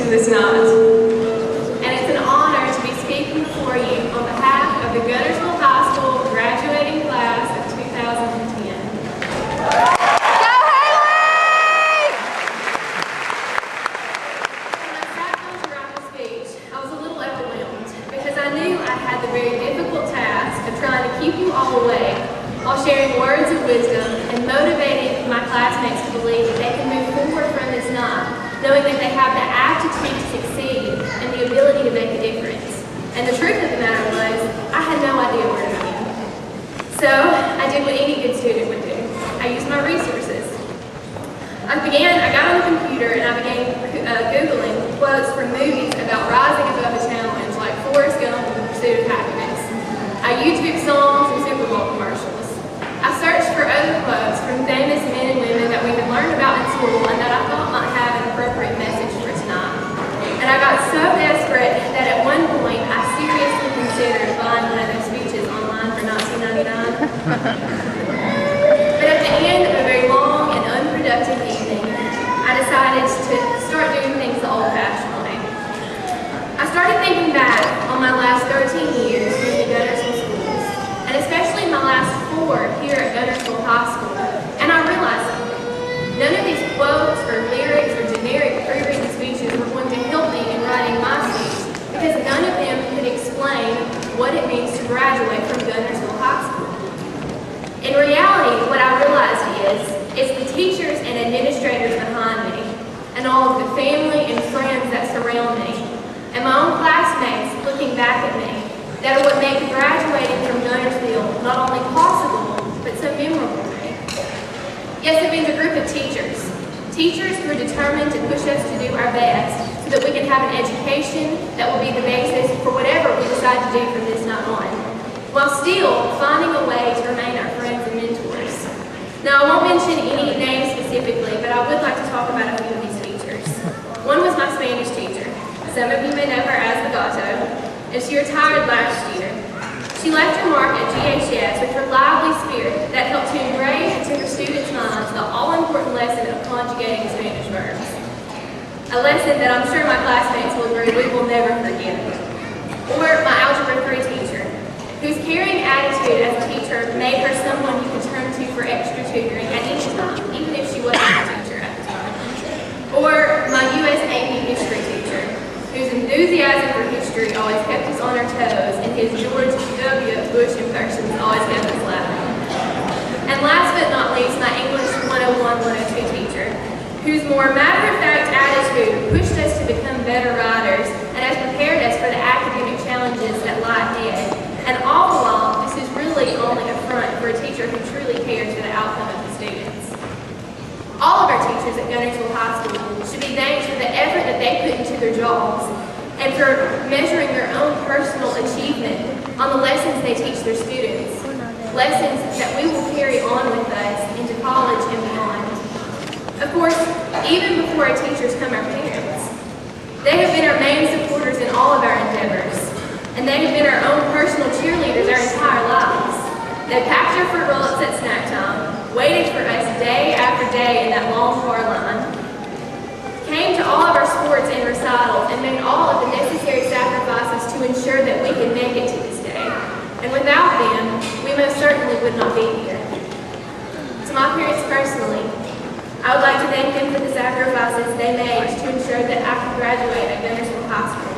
to this night. And it's an honor to be speaking before you on behalf of the Guntersville High School graduating class of 2010. When I sat down to write the speech, I was a little overwhelmed because I knew I had the very difficult task of trying to keep you all awake while sharing words of wisdom and motivating my classmates to believe that they can move forward from this night, knowing that they have the aptitude to succeed and the ability to make a difference. And the truth of the matter was, I had no idea where to begin. So I did what any good student would do. I used my resources. I got on the computer and I began Googling quotes from movies about rising above a challenge, like Forrest Gump and The Pursuit of Happiness. I YouTube songs and Super Bowl commercials. I searched for other quotes from famous men and women that we had learned about in school and that I thought might have an appropriate message for tonight. And I got so desperate that at one point I seriously considered buying one of those speeches online for $19.99. But at the end of a very long and unproductive evening, I decided to start doing things the old-fashioned way. I started thinking back on my last 13 years in the Guntersville schools, and especially my last 4 here at Guntersville High School, and I realized something. None of these quotes or lyrics or generic pre-written speeches were going to help me in writing my speech because none of them could explain what it means to graduate from Guntersville High School. In reality, what I realized is the teachers and administrators behind me, and all of the family and friends that surround me, and my own classmates looking back at me, that are what make graduating from Guntersville not only possible, but so memorable to me. Yes, it means a group of teachers who are determined to push us to do our best so that we can have an education that will be the basis for whatever we decide to do from this night on, while still finding a way to remain our friends and mentors. Now, I won't mention any names specifically, but I would like to talk about a few of these teachers. One was my Spanish teacher. Some of you may know her as the Gato, and she retired last year. She left her mark at GHS with her lively spirit that helped to engrave into her students' minds the all-important lesson of conjugating Spanish verbs. A lesson that I'm sure my classmates will agree we will never forget. Or my Algebra 3 teacher, whose caring attitude as a teacher made her someone you could turn to for extra tutoring at any time, even if she wasn't a teacher at the time. Or my US AP history teacher, whose enthusiasm for history always kept us on our toes, and his George W. Bush impressions always kept us laughing. And last but not least, my English 101-102 teacher, whose more matter-of-fact attitude pushed us to become better writers and has prepared us for the academic challenges that lie ahead. And all the while, this is really only a front for a teacher who truly cares for the outcome of the students. All of our teachers at Guntersville High School should be thanked for the effort that they put into their jobs and for measuring their own personal achievement on the lessons they teach their students, lessons that we will carry on with us into college and beyond. Of course, even before our teachers come our parents. They have been our main supporters in all of our endeavors, and they have been our own personal cheerleaders our entire lives. They packed our fruit roll-ups at snack time, waited for us day after day in that long car line, came to all of our sports and recitals, and made all of the necessary sacrifices to ensure that we could make it to this day. And without them, we most certainly would not be here. To my parents personally, I would like to thank them for the sacrifices they made to ensure that I could graduate at Guntersville High School,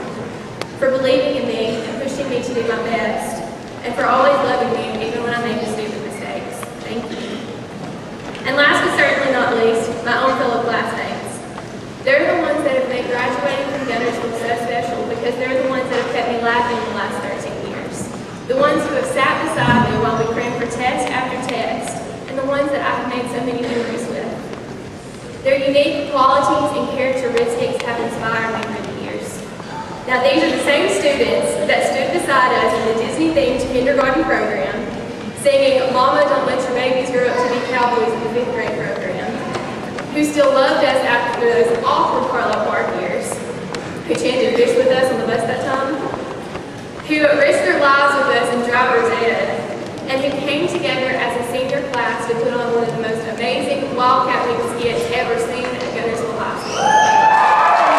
for believing in me and pushing me to do my best, and for always loving me even when I made stupid mistakes. Thank you. And last but certainly not least, my own fellow classmates. They're the ones that have made graduating from Guntersville so special because they're the ones that have kept me laughing the last 13 years. The ones who have sat beside me while we crammed for test after test, and the ones that I have made so many memories with. Their unique qualities and characteristics have inspired me for the years. Now, these are the same students that stood beside us in the Disney-themed kindergarten program, singing Mama, Don't Let Your Babies Grow Up to Be Cowboys in the 5th grade program, who still loved us after those awkward Carlisle Park years, who chanted fish with us on the bus that time, who risked their lives with us in Dry Rosetta, and who came together as a senior class to put on one of the most amazing Wildcat Week skits ever seen at Guntersville High School.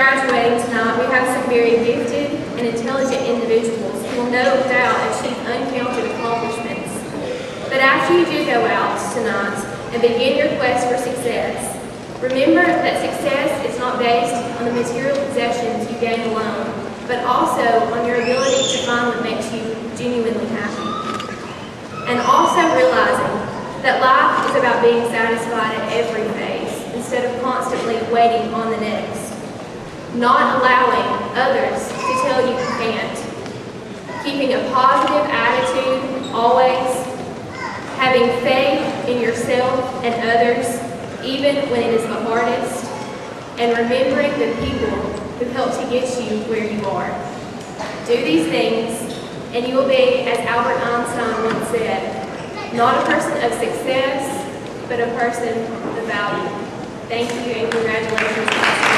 graduating tonight, we have some very gifted and intelligent individuals who will no doubt achieve uncounted accomplishments. But after you do go out tonight and begin your quest for success, remember that success is not based on the material possessions you gain alone, but also on your ability to find what makes you genuinely happy. And also realizing that life is about being satisfied at every phase instead of constantly waiting on the next. Not allowing others to tell you you can't. Keeping a positive attitude always. Having faith in yourself and others, even when it is the hardest. And remembering the people who helped to get you where you are. Do these things, and you will be, as Albert Einstein once said, not a person of success, but a person of value. Thank you, and congratulations.